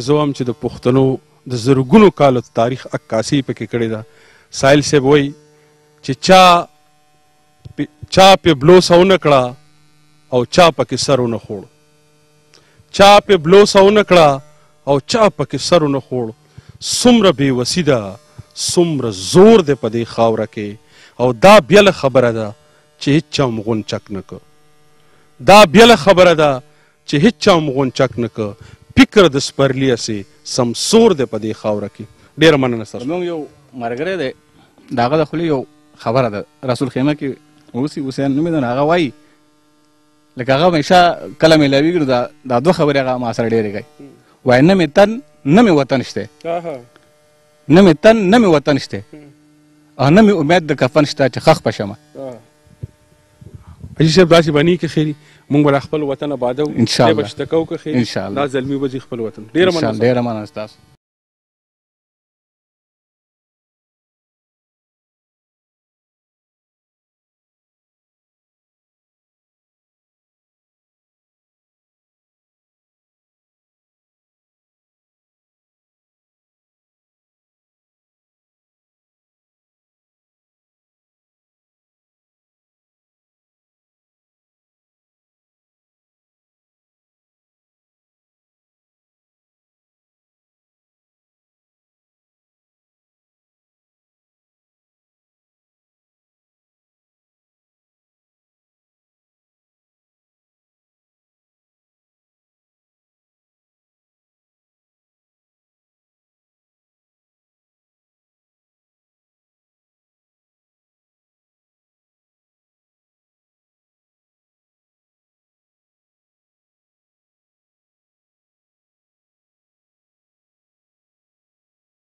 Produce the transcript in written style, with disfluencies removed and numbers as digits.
زه هم چې د پښتنو د زرګونو کالو تاریخ عکاسي پکې کړې ده. سایل صاحب وایي چې چا پې بلوسه ونه کړه او چا پکې سر ونه خوړ، چا پې بلوسه ونه کړه او چا پکې سر ونه خوړ. څومره بېوسي ده، څومره زور دی په دې خاوره کې، او دا بیله خبره ده چې هیڅ چا هم غونچک نه که. دا بیله خبره ده چې هیڅ چا هم غونچک نه که. فکر د سپرلي هسې سمسور دی په دې خاوره کې. ډېره مننه سر. زموږ یو ملګری دی، د هغه د خولې یو خبره ده، رسول خیمه کې اوسي، حسین نومې ده، هغه وایي لکه هغه همیشه کله میلاویږي نو دا دوه خبرې هغه ما سره ډېرې کوي. وایي نه مې تن نه مې وطن شته، نه مې تن نه مې وطن شته، او نه مې امید د کفن شته چې خښ پشمه. حاجي صاحب داسې به نه که خیري موږ به خپل وطن آبادوو، انشاءالله دی به شته کوو که خیري، دا زلمي به ځي خپل وطن. ډېره مننه. ډېره مننه ستاسو.